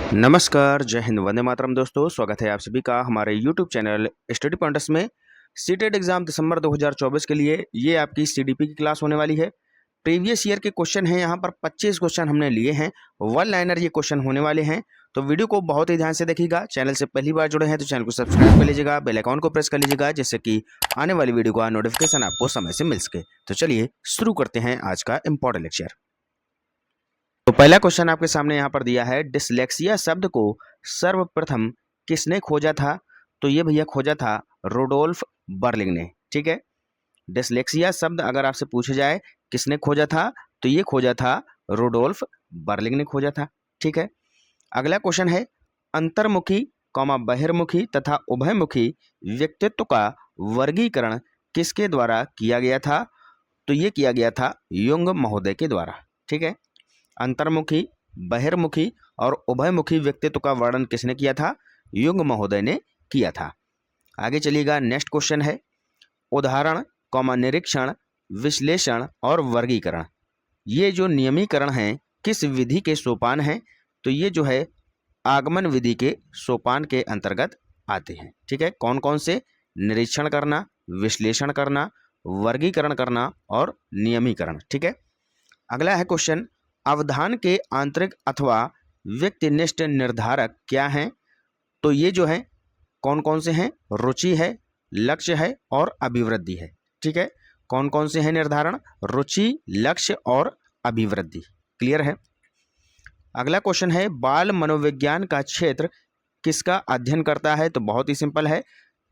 नमस्कार, जय हिंद, वंदे मातरम दोस्तों। स्वागत है आप सभी का हमारे यूट्यूब चैनल स्टडी पॉइंट्स में। सीटेट एग्जाम दिसंबर 2024 के लिए ये आपकी सीडीपी की क्लास होने वाली है। प्रीवियस ईयर के क्वेश्चन हैं, यहाँ पर 25 क्वेश्चन हमने लिए हैं, वन लाइनर ये क्वेश्चन होने वाले हैं। तो वीडियो को बहुत ही ध्यान से देखिएगा। चैनल से पहली बार जुड़े हैं तो चैनल को सब्सक्राइब कर लीजिएगा, बेल आइकॉन को प्रेस कर लीजिएगा, जिससे कि आने वाली वीडियो का नोटिफिकेशन आपको समय से मिल सके। तो चलिए शुरू करते हैं आज का इंपॉर्टेंट लेक्चर। तो पहला क्वेश्चन आपके सामने यहाँ पर दिया है, डिसलेक्सिया शब्द को सर्वप्रथम किसने खोजा था? तो ये भैया खोजा था रुडोल्फ बर्लिंग ने। ठीक है, डिसलेक्सिया शब्द अगर आपसे पूछा जाए किसने खोजा था, तो ये खोजा था रुडोल्फ बर्लिंग ने खोजा था। ठीक है, अगला क्वेश्चन है, अंतर्मुखी बहिर्मुखी तथा उभयमुखी व्यक्तित्व का वर्गीकरण किसके द्वारा किया गया था? तो ये किया गया था युंग महोदय के द्वारा। ठीक है, अंतर्मुखी, बहिर्मुखी और उभयमुखी व्यक्तित्व का वर्णन किसने किया था? युंग महोदय ने किया था। आगे चलिएगा, नेक्स्ट क्वेश्चन है, उदाहरण निरीक्षण, विश्लेषण और वर्गीकरण, ये जो नियमीकरण है किस विधि के सोपान हैं? तो ये जो है आगमन विधि के सोपान के अंतर्गत आते हैं। ठीक है, कौन कौन से? निरीक्षण करना, विश्लेषण करना, वर्गीकरण करना और नियमीकरण। ठीक है, अगला है क्वेश्चन, अवधान के आंतरिक अथवा व्यक्तिनिष्ठ निर्धारक क्या हैं? तो ये जो है कौन कौन से हैं? रुचि है, लक्ष्य है और अभिवृद्धि है। ठीक है, कौन कौन से हैं निर्धारण? रुचि, लक्ष्य और अभिवृद्धि। क्लियर है। अगला क्वेश्चन है, बाल मनोविज्ञान का क्षेत्र किसका अध्ययन करता है? तो बहुत ही सिंपल है,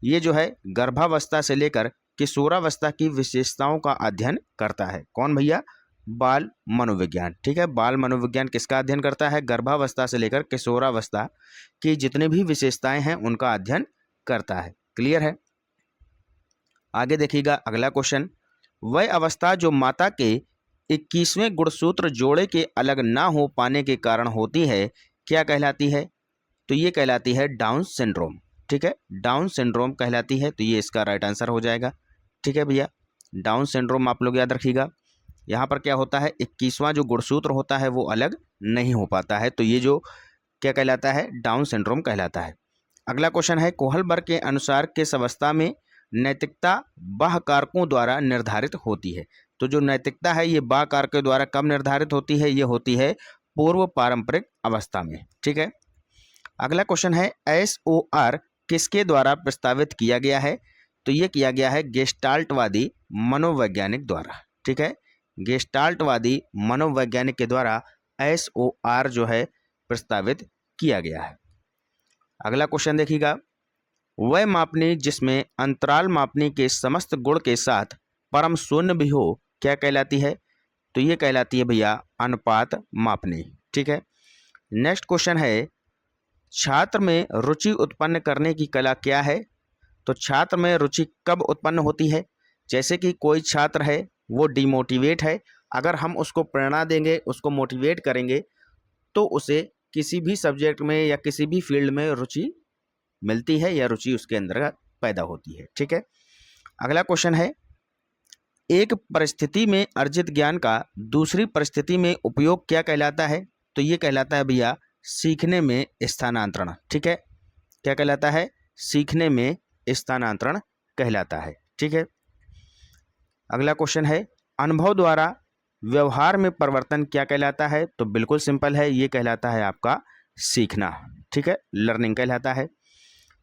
ये जो है गर्भावस्था से लेकर किशोरावस्था की विशेषताओं का अध्ययन करता है। कौन भैया? बाल मनोविज्ञान। ठीक है, बाल मनोविज्ञान किसका अध्ययन करता है? गर्भावस्था से लेकर किशोरावस्था की जितनी भी विशेषताएं हैं उनका अध्ययन करता है। क्लियर है। आगे देखिएगा, अगला क्वेश्चन, वह अवस्था जो माता के 21वें गुणसूत्र जोड़े के अलग ना हो पाने के कारण होती है, क्या कहलाती है? तो ये कहलाती है डाउन सिंड्रोम। ठीक है, डाउन सिंड्रोम कहलाती है, तो ये इसका राइट आंसर हो जाएगा। ठीक है भैया, डाउन सिंड्रोम आप लोग याद रखिएगा। यहाँ पर क्या होता है, 21वां जो गुणसूत्र होता है वो अलग नहीं हो पाता है, तो ये जो क्या कहलाता है? डाउन सिंड्रोम कहलाता है। अगला क्वेश्चन है, कोहलबर्ग के अनुसार किस अवस्था में नैतिकता बाह्य कारकों द्वारा निर्धारित होती है? तो जो नैतिकता है ये बाह्य कारकों द्वारा कब निर्धारित होती है? ये होती है पूर्व पारंपरिक अवस्था में। ठीक है, अगला क्वेश्चन है, SOR किसके द्वारा प्रस्तावित किया गया है? तो ये किया गया है गेस्टाल्टवादी मनोवैज्ञानिक द्वारा। ठीक है, गेस्टाल्टवादी मनोवैज्ञानिक के द्वारा SOR जो है प्रस्तावित किया गया है। अगला क्वेश्चन देखिएगा, वह मापनी जिसमें अंतराल मापनी के समस्त गुण के साथ परम शून्य भी हो, क्या कहलाती है? तो ये कहलाती है भैया अनुपात मापनी। ठीक है, नेक्स्ट क्वेश्चन है, छात्र में रुचि उत्पन्न करने की कला क्या है? तो छात्र में रुचि कब उत्पन्न होती है? जैसे कि कोई छात्र है वो डिमोटिवेट है, अगर हम उसको प्रेरणा देंगे, उसको मोटिवेट करेंगे, तो उसे किसी भी सब्जेक्ट में या किसी भी फील्ड में रुचि मिलती है या रुचि उसके अंदर पैदा होती है। ठीक है, अगला क्वेश्चन है, एक परिस्थिति में अर्जित ज्ञान का दूसरी परिस्थिति में उपयोग क्या कहलाता है? तो ये कहलाता है भैया सीखने में स्थानांतरण। ठीक है, क्या कहलाता है? सीखने में स्थानांतरण कहलाता है। ठीक है, अगला क्वेश्चन है, अनुभव द्वारा व्यवहार में परिवर्तन क्या कहलाता है? तो बिल्कुल सिंपल है, ये कहलाता है आपका सीखना। ठीक है, लर्निंग कहलाता है।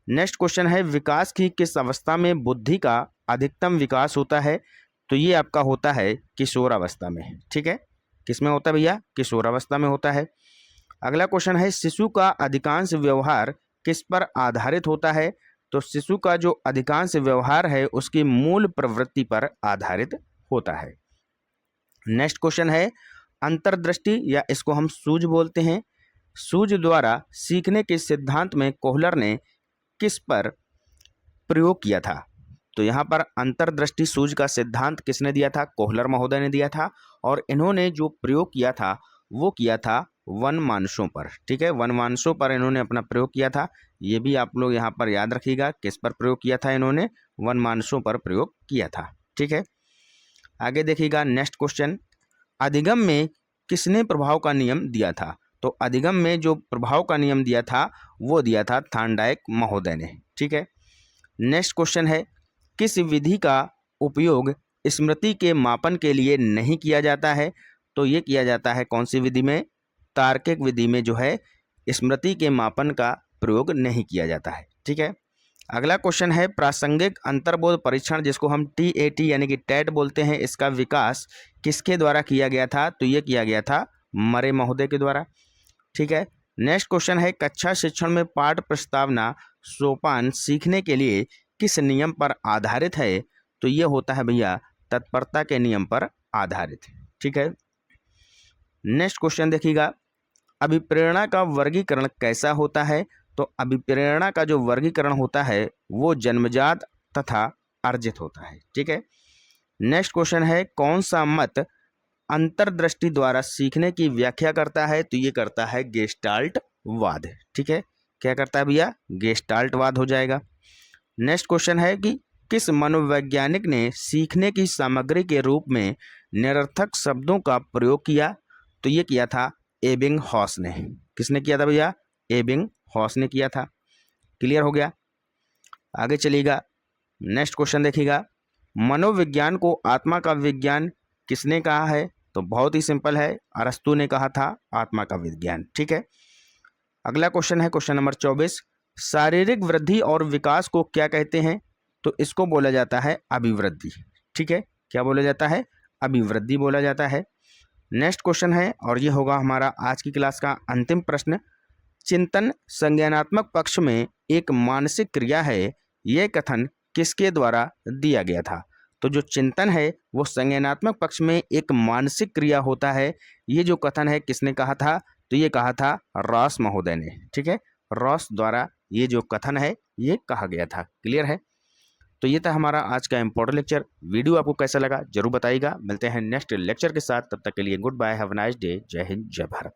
नेक्स्ट क्वेश्चन है, विकास की किस अवस्था में बुद्धि का अधिकतम विकास होता है? तो ये आपका होता है किशोरावस्था में। ठीक है, किस में होता है भैया? किशोरावस्था में होता है। अगला क्वेश्चन है, शिशु का अधिकांश व्यवहार किस पर आधारित होता है? तो शिशु का जो अधिकांश व्यवहार है उसकी मूल प्रवृत्ति पर आधारित होता है। नेक्स्ट क्वेश्चन है, अंतर्दृष्टि या इसको हम सूझ बोलते हैं, सूझ द्वारा सीखने के सिद्धांत में कोहलर ने किस पर प्रयोग किया था? तो यहाँ पर अंतर्दृष्टि सूझ का सिद्धांत किसने दिया था? कोहलर महोदय ने दिया था, और इन्होंने जो प्रयोग किया था वो किया था वनमानुषों पर। ठीक है, वनमानुषों पर इन्होंने अपना प्रयोग किया था। ये भी आप लोग यहाँ पर याद रखिएगा, किस पर प्रयोग किया था इन्होंने? वनमानुषों पर प्रयोग किया था। ठीक है, आगे देखिएगा, नेक्स्ट क्वेश्चन, अधिगम में किसने प्रभाव का नियम दिया था? तो अधिगम में जो प्रभाव का नियम दिया था वो दिया था थार्नडाइक महोदय ने। ठीक है, नेक्स्ट क्वेश्चन है, किस विधि का उपयोग स्मृति के मापन के लिए नहीं किया जाता है? तो ये किया जाता है कौन सी विधि में? तार्किक विधि में जो है स्मृति के मापन का प्रयोग नहीं किया जाता है। ठीक है, अगला क्वेश्चन है, प्रासंगिक अंतर्बोध परीक्षण जिसको हम TAT यानी कि टेट बोलते हैं, इसका विकास किसके द्वारा किया गया था? तो ये किया गया था मरे महोदय के द्वारा। ठीक है, नेक्स्ट क्वेश्चन है, कक्षा शिक्षण में पाठ प्रस्तावना सोपान सीखने के लिए किस नियम पर आधारित है? तो ये होता है भैया तत्परता के नियम पर आधारित। ठीक है, नेक्स्ट क्वेश्चन देखिएगा, अभिप्रेरणा का वर्गीकरण कैसा होता है? तो अभिप्रेरणा का जो वर्गीकरण होता है वो जन्मजात तथा अर्जित होता है। ठीक है, नेक्स्ट क्वेश्चन है, कौन सा मत अंतर्दृष्टि द्वारा सीखने की व्याख्या करता है? तो ये करता है गेस्टाल्टवाद। ठीक है, क्या करता है भैया? गेस्टाल्टवाद हो जाएगा। नेक्स्ट क्वेश्चन है कि किस मनोवैज्ञानिक ने सीखने की सामग्री के रूप में निरर्थक शब्दों का प्रयोग किया? तो ये किया था एबिंगहॉस ने। किसने किया था भैया? एबिंगहॉस ने किया था। क्लियर हो गया? आगे चलिएगा, नेक्स्ट क्वेश्चन देखिएगा, मनोविज्ञान को आत्मा का विज्ञान किसने कहा है? तो बहुत ही सिंपल है, अरस्तु ने कहा था आत्मा का विज्ञान। ठीक है, अगला क्वेश्चन है क्वेश्चन नंबर 24, शारीरिक वृद्धि और विकास को क्या कहते हैं? तो इसको बोला जाता है अभिवृद्धि। ठीक है, क्या बोला जाता है? अभिवृद्धि बोला जाता है। नेक्स्ट क्वेश्चन है, और ये होगा हमारा आज की क्लास का अंतिम प्रश्न, चिंतन संज्ञानात्मक पक्ष में एक मानसिक क्रिया है, यह कथन किसके द्वारा दिया गया था? तो जो चिंतन है वो संज्ञानात्मक पक्ष में एक मानसिक क्रिया होता है, ये जो कथन है किसने कहा था? तो ये कहा था रॉस महोदय ने। ठीक है, रॉस द्वारा ये जो कथन है ये कहा गया था। क्लियर है? तो ये था हमारा आज का इंपॉर्टेंट लेक्चर। वीडियो आपको कैसा लगा जरूर बताइएगा। मिलते हैं नेक्स्ट लेक्चर के साथ, तब तक के लिए goodbye, have a nice day, जय हिंद, जय भारत।